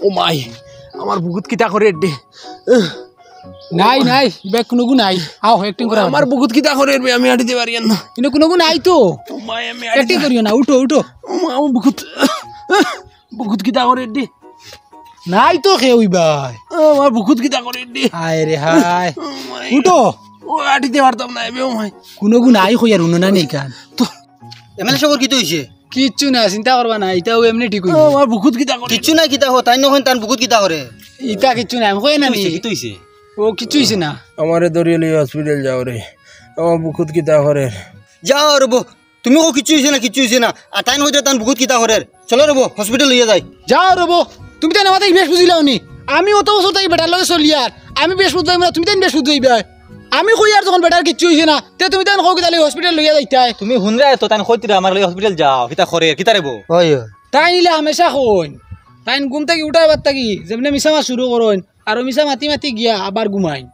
ও মাই আমার বুকুত কিতা করে দে নাই নাই বে কোনো নাই আও অ্যাক্টিং করা আমার বুকুত কিতা করে আমি হাঁটিতে পারি না কিন্তু কোনো নাই তো ও মাই আমি অ্যাক্টিং করিও না উঠো উঠো আমার বুকুত কিতা করে দে নাই তো কে হই ভাই আমার বুকুত কিতা করে দে হায় রে হায় উঠো ও হাঁটিতে পারতাম না এবে ও মাই কোনো নাই কই আর উনো না নেই কান তো এমএলএ সবর কি হইছে কিচ্ছু না চিন্তা করবা না এটাও এমনি ঠিক হইছে আমার বুকুত কিতা করে কিচ্ছু নাই কিতা হো তাই নখন তান বুকুত কিতা করে ইটা কিচ্ছু না আমি কই না নি কি হইছে ও কিচ্ছু হইছে না আমারে দরিয়ালি হসপিটাল যাও রে আমার বুকুত কিতা করে যাও রবো তুমি কো কিচ্ছু হইছে না কিচ্ছু হইছে না আর তাই নইতে তান বুকুত কিতা করে চলো রবো হসপিটাল লইয়া যাই যাও রবো তুমি তো আমাদের বেশ বুঝিলাও নি আমি অত বছর তাই বেটার লগে চলি আর আমি বেশ বুঝাই না তুমি তাই বেশ বুঝাইবা আমি কই আর যখন বেটার কিচ্ছু হইছে না তে তুমি তাই কও কিতা হসপিটাল লইয়া যাইতাই তুমি হুনরা তো তান কইতিরা আমার লই হসপিটাল যাও কিতা করে কিতা রেবো হয় তাই নিলে হামেশা কইন তাই ঘুম থেকে উঠার বাদ থাকি যেমনি মিছা মাছ শুরু করইন আর মিছা মাতি মাতি গিয়া আবার ঘুমাইন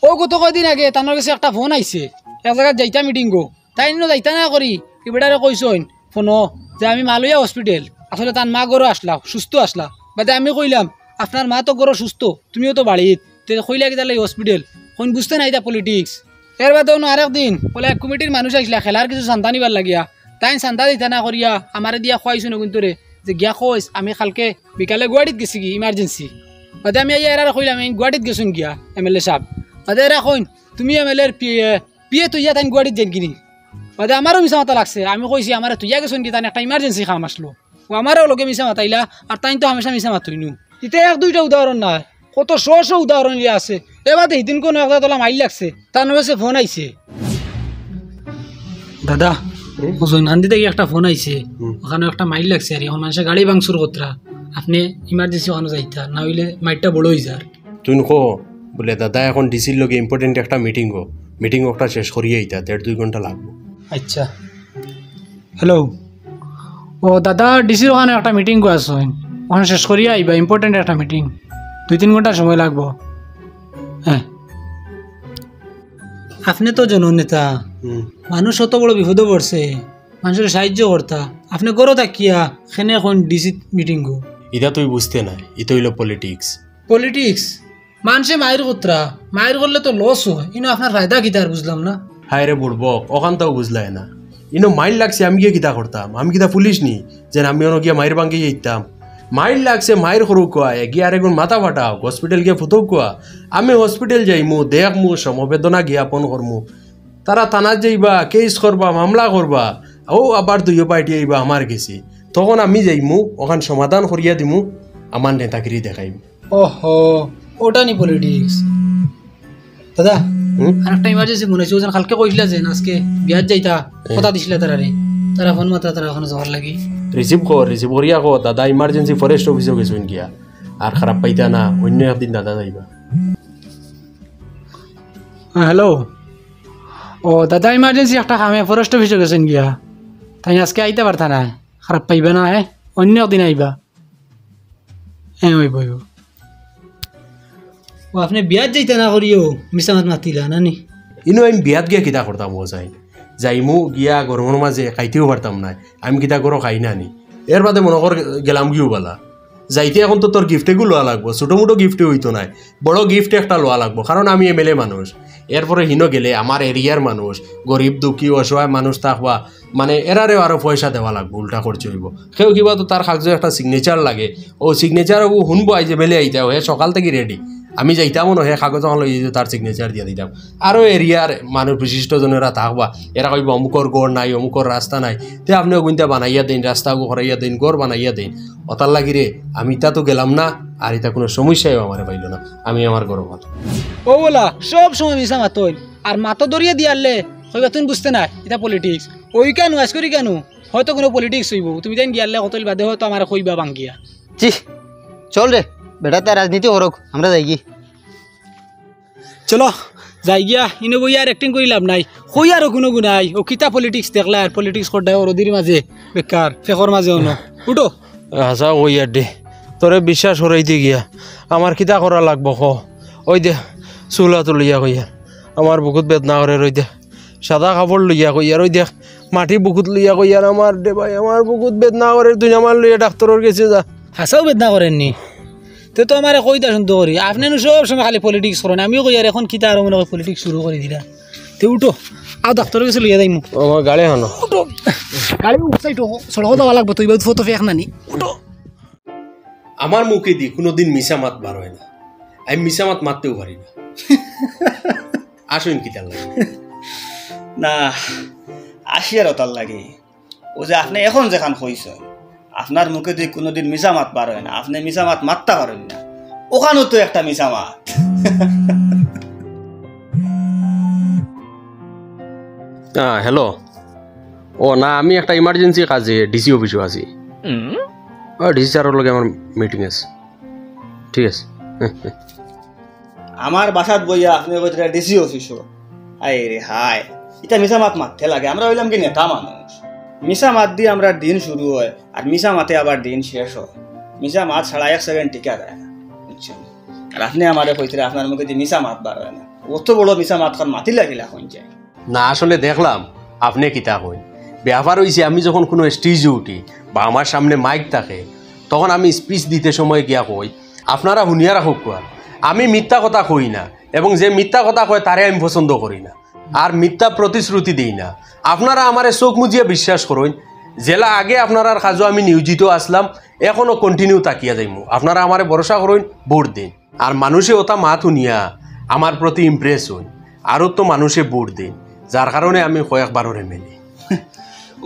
ও গত কয়দিন আগে তানোর কাছে একটা ফোন আইছে এক জায়গায় যাইতা মিটিং গো তাই নিনো যাইতা না করি কি বেটারে কইছইন ফোনো যে আমি মালইয়া হসপিটাল আসলে তার মা গরো আসলা সুস্থ আসলা বাদে আমি কইলাম আপনার মা তো গরো সুস্থ তুমিও তো বাড়িত তে কইলা কি তাহলে হসপিটাল কোন বুঝতে নাই তা পলিটিক্স এর বাদে অন্য আরেক দিন বলে এক কমিটির মানুষ আসলা খেলার কিছু চান্দা নিবার লাগিয়া তাই চান্দা দিতা না করিয়া আমারে দিয়া খুয়াইছো না কিন্তু রে যে গিয়া কইস আমি কালকে বিকালে গুয়াহাটিত গেছি কি ইমার্জেন্সি বাদে আমি এরা কইলাম আমি গুয়াহাটিত গেছুন গিয়া এমএলএ সাহেব বাদে এরা কইন তুমি এমএলএর পিয়ে তুইয়া তাই গুয়াহাটিত যাই কিনি বাদে আমারও মিছা মাথা লাগছে আমি কইছি আমার তুইয়া গেছুন কি তাই একটা ইমার্জেন্সি কাম আসলো ও আমারও লগে মিছা মাতাইলা আর তাই তো হামেশা মিছা মাতুইনু এটা এক দুইটা উদাহরণ নাই কত শ উদাহরণ লিয়া আছে এবার দিন কোন একটা তোলা মাইল লাগছে তার নয় ফোন আইছে দাদা জৈনান্দি থেকে একটা ফোন আইছে ওখানে একটা মাইল লাগছে আর এখন মানুষের গাড়ি ভাঙচুর করতরা আপনি ইমার্জেন্সি ওখানে যাইতা না হইলে মাইটটা বড় হয়ে যার তুই কো বলে দাদা এখন ডিসির লগে ইম্পর্টেন্ট একটা মিটিং একটা শেষ করিয়ে আইতা 1.5-2 ঘন্টা লাগবে আচ্ছা হ্যালো ও দাদা ডিসির ওখানে একটা মিটিং গো আসেন ওখানে শেষ করিয়া আইবা ইম্পর্টেন্ট একটা মিটিং 2-3 ঘন্টা সময় লাগবো হ্যাঁ আপনি তো জননেতা মানুষ অত বড় বিপদে পড়ছে মানুষের সাহায্য করতা আপনি করো তাকিয়া সেনে এখন ডিসি মিটিং গো এটা তুই বুঝতে নাই এটা হইল পলিটিক্স মানুষে মায়ের কতরা মায়ের করলে তো লস হয় ইনো আপনার ফায়দা কিতা আর বুঝলাম না হায় রে বুড়বক ওখানটাও বুঝলাই না ইনো মাইল লাগছে আমি গিয়ে কিতা করতাম আমি কিতা পুলিশ নি যে আমি অন্য গিয়া মায়ের বাঙ্গে যেতাম মাইল লাগছে মায়ের সরু কোয়া গিয়ে আর এখন মাথা ফাটাও হসপিটাল গিয়ে ফুটক কোয়া আমি হসপিটাল যাইমু দেখমু সমবেদনা জ্ঞাপন করমু তারা থানাত যাইবা কেস করবা মামলা করবা ও আবার দুইও পার্টি আইবা আমার গেছি তখন আমি যাইমু ওখান সমাধান করিয়া দিমু আমার নেতাগিরি দেখাইম ওহো ওটা নি পলিটিক্স দাদা আর একটা ইমার্জেন্সি মনে হচ্ছে ওজন কালকে কইছিলা যে আজকে বিয়াত যাইতা কথা দিছিলা তারা ফোন মাত্রা তারা ওখানে যাওয়ার লাগি রিসিভ করিয়া কো দাদা ইমার্জেন্সি ফরেস্ট অফিসে গেছুন গিয়া আর খারাপ পাইতা না অন্য একদিন দাদা যাইবা হ্যালো ও দাদা ইমার্জেন্সি একটা কামে ফরেস্ট অফিসে গেছেন গিয়া তাই আজকে আইতে পারতা না খারাপ পাইবা না হ্যাঁ অন্য একদিন আইবা হ্যাঁ ওই বইব ও আপনি বিয়াত যাইতে না করিও মিসামাত মাতিলা নানি ইনো আমি বিয়াত গিয়া কিতা করতাম ও যাইমু গিয়া গরমের মাঝে খাইতেও পারতাম না আমি কিতা করো খাই না নি এর বাদে মনে কর গেলাম গিয়েও বলা যাইতে এখন তো তোর গিফটেগুলো লওয়া লাগবো ছোটো মোটো গিফটে হইতো নাই বড় গিফট একটা লওয়া লাগবো কারণ আমি এমএলএ মানুষ এরপরে হিনো গেলে আমার এরিয়ার মানুষ গরিব দুঃখী অসহায় মানুষ থাকবা মানে এরারেও আরও পয়সা দেওয়া লাগবো উল্টা খরচ হইব সেও কিবা তো তার কাগজে একটা সিগনেচার লাগে ও সিগনেচার ও শুনবো আই যে বেলে আইতে হে সকাল থেকে রেডি আমি যাইতামও নহে কাগজ লই তার সিগনেচার দিয়ে দিতাম আরও এরিয়ার মানুষ বিশিষ্টজনেরা থাকবা এরা কইব অমুকর গড় নাই অমুকর রাস্তা নাই তে আপনিও গুনতে বানাইয়া দিন রাস্তা করাইয়া দিন গড় বানাইয়া দিন অতার লাগিরে আমি তা তো গেলাম না আর এটা কোনো সমস্যাও আমার পাইল না আমি আমার গরম হাত ও বলা সব সময় মিশা মাতইন আর মাতো দরিয়ে দিয়ালে কইবা তুমি বুঝতে না এটা পলিটিক্স ওই কেন আজ করি কেন হয়তো কোনো পলিটিক্স হইব তুমি তাই গিয়ালে কতল বাদে হয়তো আমার কইবা বাঙ্গিয়া জি চল রে বেটা তার রাজনীতি করক আমরা যাই গি চলো যাই গিয়া ইনো বই আর অ্যাক্টিং করি লাভ নাই কই আর কোনো গুনাই ও কিতা পলিটিক্স দেখলা আর পলিটিক্স করডাই ওরদির মাঝে বেকার ফেকর মাঝে অন উঠো হাসা ওই আর দে তোরে বিশ্বাস হরাইতে গিয়া আমার কিতা করা লাগবো ক ওই দে চুলা তুলিয়া কইয়া আমার বুকুত বেদনা করে রই দে সাদা কাপড় লইয়া কইয়া ওই দেখ মাটি বুকুত লইয়া কইয়ার আমার দে ভাই আমার বুকুত বেদনা করে তুই আমার লইয়া ডাক্তারের কাছে যা হাসাও বেদনা করেননি তো আমার কই দা শুনতে করি আপনি সব সময় খালি পলিটিক্স করেন আমিও কই আর এখন কিতা আর মনে হয় পলিটিক্স শুরু করে দিলা তে উঠো আর ডাক্তারের কাছে লইয়া যাইমু আমার গাড়ি হানো উঠো গাড়ি উঠছাই তো সড়ক দেওয়া লাগবে তো এবার ফটো ফেক নানি উঠো আমার মুখে দি কোনোদিন মিশা মাত বার হয় না আমি মিশা মাত মারতেও পারি না আসুন কিতা লাগে না আসি আর তার লাগে ও যে আপনি এখন যেখান কইস আপনার মুখে দিয়ে কোনোদিন মিশা মাত বার হয় না আপনি মিশা মাত মারতে পারেন না ওখানেও তো একটা মিশা মাত হ্যালো ও না আমি একটা ইমার্জেন্সি কাজে ডিসি অফিসে আছি ডিসি স্যারের লগে আমার মিটিং আছে ঠিক আছে আমার বাসাত বইয়া আপনি কইতে ডিসি অফিসও আই রে হাই এটা মিশা মাত মারতে লাগে আমরা হইলাম কি নেতা মানুষ মিশা মাত দিয়ে আমরা দিন শুরু হয় আর মিশা মাতে আবার দিন শেষ হয় মিশা মাত ছাড়া 1 সেকেন্ড টিকা দেয় না বুঝছেন আর আপনি আমারে কইতে আপনার মুখে দিয়ে মিশা মাত বার হয় না অত বড় মিশা মাত খান মাতি লাগিলা হইন যায় না আসলে দেখলাম আপনি কিতা কইন ব্যাপার হয়েছে আমি যখন কোনো স্টেজে উঠি বা আমার সামনে মাইক থাকে তখন আমি স্পিচ দিতে সময় গিয়া কই আপনারা শুনিয়া রাখুক কোয়া আমি মিথ্যা কথা কই না এবং যে মিথ্যা কথা কয় তারে আমি পছন্দ করি না আর মিথ্যা প্রতিশ্রুতি দিই না আপনারা আমারে চোখ মুজিয়া বিশ্বাস করেন জেলা আগে আপনার কাজও আমি নিয়োজিত আসলাম এখনও কন্টিনিউ তাকিয়া যাইমু আপনারা আমারে ভরসা করেন ভোট দিন আর মানুষে ওটা মাত শুনিয়া আমার প্রতি ইমপ্রেস হইন আরও তো মানুষে ভোট দিন যার কারণে আমি কয়েকবারও মেলি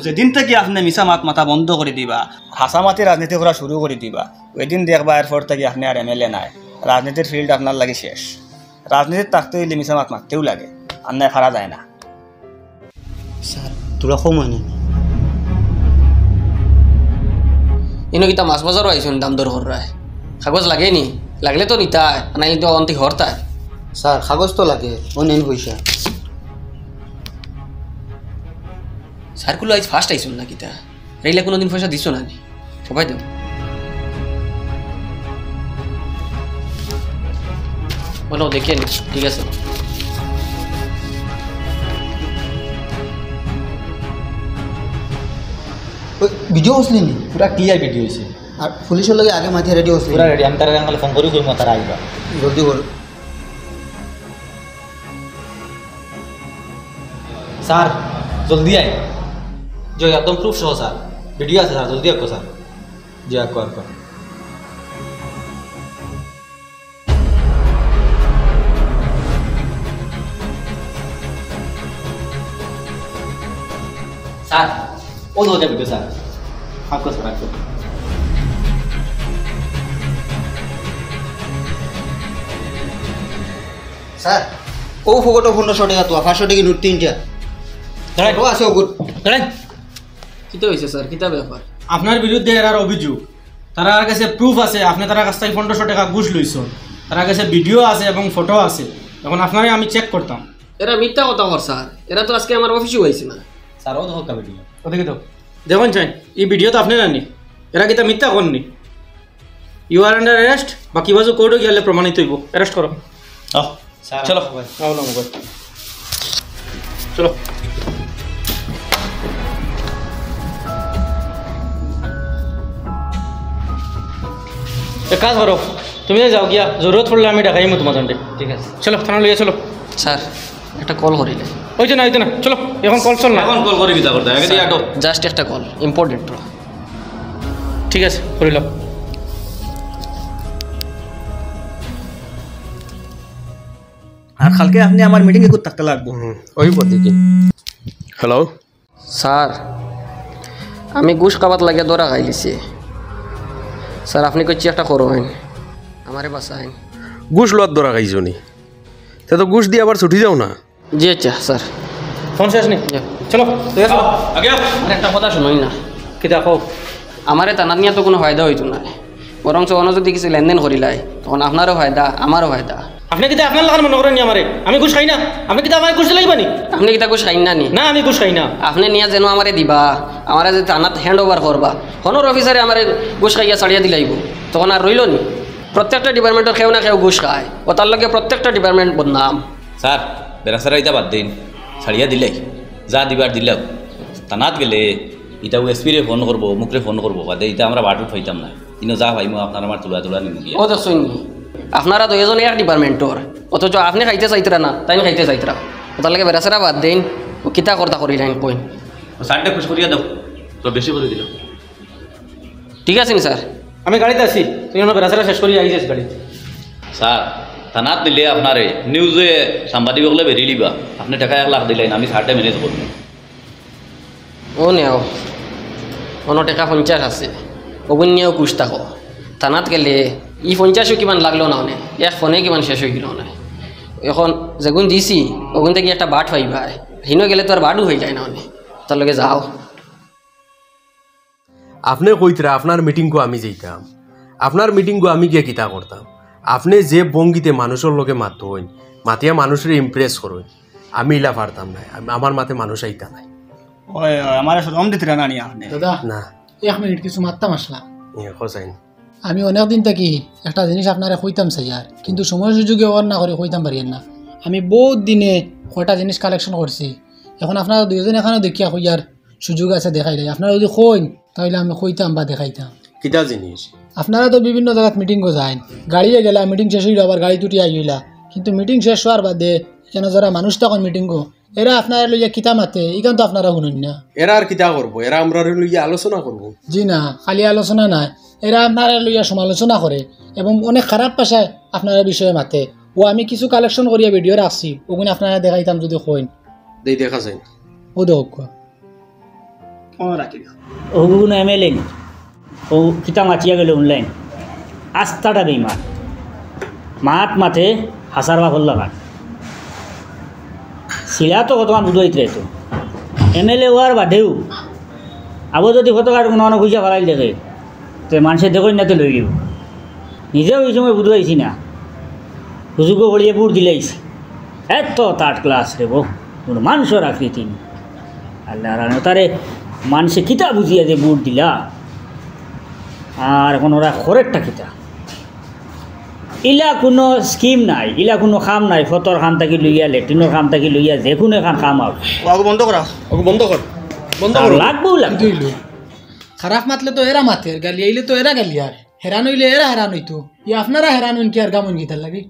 যেদিন থেকে আপনি মিশা মাত মাথা বন্ধ করে দিবা হাসামাতি রাজনীতি করা শুরু করে দিবা ওই দিন দেখবা এরপর থেকে আপনি আর এমএলএ নাই রাজনীতির ফিল্ড আপনার লাগে শেষ রাজনীতির থাকতে হইলে মিশা মাত মারতেও লাগে আর নাই ফারা যায় না স্যার তোরা সময় নেই ইনো কিতা মাছ বাজারও আইসুন দাম দর হরায় কাগজ লাগে নি লাগলে তো নিতায় নাইলে তো অন্তি হরতায় স্যার কাগজ তো লাগে অন্যান্য পয়সা সার্কুলো আজ ফার্স্ট আইসুন না কিতা রেইলে কোনোদিন পয়সা দিছো না নি সবাই দেব বলো দেখে নি ঠিক আছে ভিডিও আসলি নি পুরা ক্লিয়ার ভিডিও হয়েছে আর পুলিশের লগে আগে মাথা রেডি আসলি পুরা রেডি আমি তারা গাঙ্গালে ফোন করি কইমু তারা আইবা জলদি কর স্যার জলদি আই যে একদম প্রুফ সহ স্যার ভিডিও আছে স্যার জলদি আইকো স্যার জি আইকো আইকো স্যার ও তো ভিডিও স্যার আইকো স্যার আইকো স্যার ও ফটো 1500 টাকা তো 500 টাকা নোট 3টা দাঁড়াই ও আছে ওগুড দাঁড়াই কিতা হইছে স্যার কিতা ব্যাপার আপনার বিরুদ্ধে এর অভিযোগ তার কাছে প্রুফ আছে আপনি তার কাছ থেকে 1500 টাকা ঘুষ লইছেন তার কাছে ভিডিও আছে এবং ফটো আছে এখন আপনারে আমি চেক করতাম এরা মিথ্যা কথা কর স্যার এরা তো আজকে আমার অফিসে হইছে না স্যার ও তো ভিডিও ওদিকে তো দেখুন চাই এই ভিডিও তো আপনি জানি এরা কি তা মিথ্যা করনি ইউ আর আন্ডার অ্যারেস্ট বা কি বাজু কোর্টে গেলে প্রমাণিত হইব অ্যারেস্ট করো স্যার চলো আওলা মোবাইল চলো এক কাজ করো তুমি যাও গিয়া জরুরত পড়লে আমি ডাকাইমু তোমার জন্যে ঠিক আছে চলো থানা লইয়া চলো স্যার একটা কল করিলে ওই তো না ওই তো না চলো এখন কল চল না এখন কল করে কিতা করতে আগে দিয়ে আটো জাস্ট একটা কল ইম্পর্টেন্ট ঠিক আছে করিল আর কালকে আপনি আমার মিটিংয়ে কোথাও থাকতে লাগবো ওই দেখি হ্যালো স্যার আমি ঘুষ খাবার লাগে দরা খাইলিছি স্যার আপনি কইছি একটা করবেন আমারে বাঁচাইন ঘুষ লোয়ার দরা খাইছো নি তা তো ঘুষ দিয়ে আবার ছুটি যাও না জি আচ্ছা স্যার ফোন শেষ নেই যা। চলো তুই আসো আগে আর একটা কথা শুনুই না কি দেখো আমারে টানা নিয়ে তো কোনো ফায়দা হইতো না বরং অন্য যদি কিছু লেনদেন করিলাই তখন আপনারও ফায়দা আমারও ফায়দা আপনি কিন্তু আপনার লাগান মনে করেন আমারে আমি ঘুষ খাই না আপনি কিন্তু আমার ঘুষ লাগবানি আপনি কিতা ঘুষ খাইন না নি না আমি ঘুষ খাই না আপনি নিয়ে যেন আমারে দিবা আমারে যে থানাত হ্যান্ড ওভার করবা হনর অফিসারে আমারে ঘুষ খাইয়া ছাড়িয়া দিলাইব তখন আর রইল নি প্রত্যেকটা ডিপার্টমেন্টের কেউ না কেউ ঘুষ খায় ও তার লগে প্রত্যেকটা ডিপার্টমেন্ট বদনাম স্যার বেড়াসারা ইটা বাদ দিন ছাড়িয়া দিলে যা দিবার দিলাম থানাত গেলে ইটা এসপিরে ফোন করবো মুখরে ফোন করবো বাদে ইটা আমরা বাটুট হইতাম না ইনো যা ভাই মই আপনার আমার তুলা তুলা নিমু ও দেখছেন নি আপনারা দুইজন এক ডিপার্টমেন্টর অথচ আপনি খাইতে চাইতরা না তাই খাইতে চাইতরা তার লাগে বেড়াচেরা বাদ দেন ও কিতা করতা করিলেন কইন সাইডটা খুশ করিয়া দাও তো বেশি করে দিল ঠিক আছে নি স্যার আমি গাড়িতে আছি তুই আমার বেড়াচারা শেষ করি আইছিস গাড়ি স্যার থানাত দিলে আপনারে নিউজে সাংবাদিক হলে বেরিয়ে দিবা আপনি টাকা 1 লাখ দিলেন আমি সারটা ম্যানেজ করব ও নেও অন্য টাকা 50 আছে ওগুন নিয়েও কুশ থাকো থানাত গেলে ই 50ও কিমান লাগলো না অনে এক ফোনে কিমান শেষ হয়ে গেল না এখন যেগুন দিছি ওগুন থেকে একটা বাট পাই ভাই হিনো গেলে তো আর বাটও হয়ে যায় না অনে তার লগে যাও আপনি কইতরা আপনার মিটিংকো আমি যাইতাম আপনার মিটিংকো আমি গিয়ে কিতা করতাম আপনি যে বঙ্গিতে মানুষের লোকে মাত হইন মাতিয়া মানুষের ইমপ্রেস করুন আমি ইলা পারতাম না আমার মাতে মানুষ আইতা নাই ওই আমার শরম দিতরা না নিয়া আপনি দাদা না 1 মিনিট কিছু মারতাম আসলাম হোসাইন আমি অনেক দিন থাকি একটা জিনিস আপনারা কইতাম স্যার কিন্তু সময় সুযোগে ওর না করে কইতাম পারিয়েন না আমি বহুত দিনে কয়টা জিনিস কালেকশন করছি এখন আপনারা দুইজন এখানে দেখিয়া কইয়ার সুযোগ আছে দেখাইলে আপনারা যদি কইন তাহলে আমি কইতাম বা দেখাইতাম কিতা জিনিস আপনারা তো বিভিন্ন জায়গায় মিটিংও যান গাড়িয়ে গেলা মিটিং শেষ হইল আবার গাড়ি তুটি আইলা কিন্তু মিটিং শেষ হওয়ার বাদে কেন যারা মানুষ তখন মিটিংও এরা আপনারা লইয়া কিতা মাতে ইখান তো আপনারা শুনুন না এরা আর কিতা করবো এরা আমরা লইয়া আলোচনা করবো জি না খালি আলোচনা নাই এরা আপনারা লইয়া সমালোচনা করে এবং অনেক খারাপ ভাষায় আপনারা বিষয়ে মাতে ও আমি কিছু কালেকশন করিয়া ভিডিও রাখছি ওগুলো আপনারা দেখাইতাম যদি কইন দেই দেখা যায় ও দেখ ও রাখি ওগুলো এমএলএ ও কিতা মাচিয়া গেল অনলাইন আস্থাটা বেইমান মাত মাথে হাসার বা হল লাগান শিলা তো কতক্ষণ বুঝাইতে তো এমএলএ হওয়ার বাদেও আবু যদি কতকার কোনো পয়সা ফেলাই দেখে তো মানুষে দেখই না তো লই গেব নিজেও এই সময় বুঝাইছি না সুযোগও বলিয়ে বুট দিলেইছি এত তার ক্লাস রে বো কোনো মানুষের আকৃতি নেই আল্লাহ রানো তারে মানুষে কিতা বুঝিয়া যে বুট দিলা আর এখন ওরা খরেরটা কিতা ইলা কোনো স্কিম নাই ইলা কোনো কাম নাই ফতর কাম থাকি লইয়া লেট্রিনের কাম থাকি লইয়া যে কোনো এখন কাম আও ওগো বন্ধ করা ওকে বন্ধ কর বন্ধ আর কর লাগবো লাগবো খারাপ মাতলে তো এরা মাতে গালি আইলে তো এরা গালি আর হেরান হইলে এরা হেরান হইতো ই আপনারা হেরান হইন কি আর গামন গীতার লাগে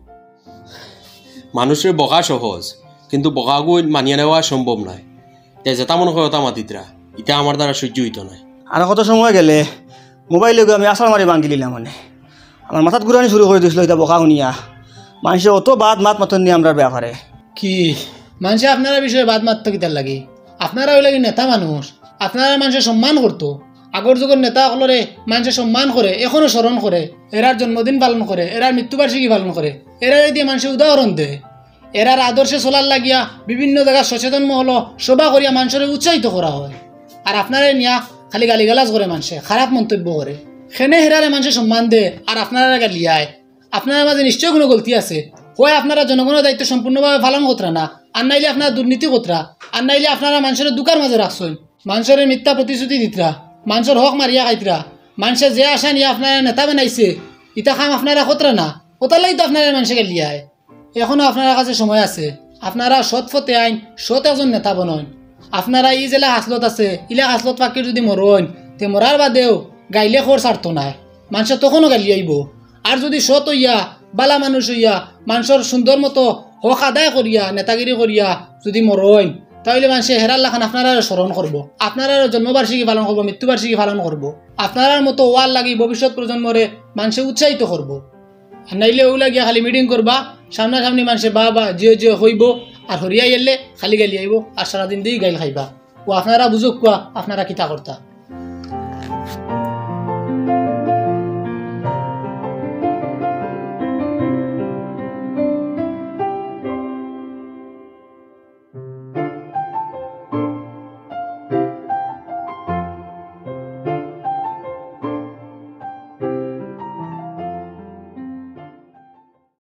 মানুষের বকা সহজ কিন্তু বকাগু মানিয়ে নেওয়া সম্ভব নয় তাই যেটা মনে হয় ওটা মাতিতরা এটা আমার দ্বারা সহ্য হইতো না আর কত সময় গেলে মোবাইলে গিয়ে আমি আসার মারি ভাঙি দিলাম মানে আমার মাথাত ঘুরানি শুরু করে দিয়েছিল এটা বকা শুনিয়া মানুষে অত বাদ মাত মাতন নিয়ে আমরা ব্যাপারে কি মানুষে আপনারা বিষয়ে বাদ মারতো কিতার লাগে আপনারা হইলে কি নেতা মানুষ আপনারা মানুষের সম্মান করতো আগর যুগের নেতা সকলরে মানুষের সম্মান করে এখনো স্মরণ করে এরার জন্মদিন পালন করে এরার মৃত্যুবার্ষিকী পালন করে এরা দিয়ে মানুষের উদাহরণ দেয় এরার আদর্শে চলার লাগিয়া বিভিন্ন জায়গায় সচেতন মহল সভা করিয়া মানুষের উৎসাহিত করা হয় আর আপনারা নিয়া খালি গালিগালাজ করে মানুষে খারাপ মন্তব্য করে সেনে হেরারে মানুষের সম্মান দে আর আপনারা গালিয়ায় আপনার মাঝে নিশ্চয় কোনো গলতি আছে হয় আপনারা জনগণের দায়িত্ব সম্পূর্ণভাবে পালন করতরা না আর নাইলে আপনারা দুর্নীতি করতরা আর নাইলে আপনারা মানুষের দুকার মাঝে রাখছেন মানুষের মিথ্যা প্রতিশ্রুতি দিতরা মানুষের হক মারিয়া খাইতরা মানুষের যে আশা নিয়ে আপনারা নেতা বানাইছে ইটা খাম আপনারা কতরা না ওটার লাগি তো আপনারা মানুষে গালিয়ায় এখনো আপনার কাছে সময় আছে আপনারা সৎ ফতে আইন সৎ একজন নেতা বনন আপনারা ই জেলা হাসলত আছে ইলা হাসলত পাখির যদি মরন তে মরার বাদেও গাইলে খোর ছাড়তো নাই মানুষের তখনও গালি আইব আর যদি সৎ হইয়া বালা মানুষ হইয়া মানুষের সুন্দর মতো হক আদায় করিয়া নেতাগিরি করিয়া যদি মরন তাহলে মানুষে হেরার লাখান আপনারা স্মরণ করবো আপনারা জন্মবার্ষিকী পালন করবো মৃত্যুবার্ষিকী পালন করবো আপনার মতো ওয়াল লাগি ভবিষ্যৎ প্রজন্মরে মানুষে উৎসাহিত করবো আর নাইলে ওগুলা গিয়া খালি মিটিং করবা সামনাসামনি মানুষে বা যে হইব আর হরিয়াই এলে খালি গালি আইব আর সারাদিন দিয়ে গাইল খাইবা ও আপনারা বুঝুক কোয়া আপনারা কিতা করতা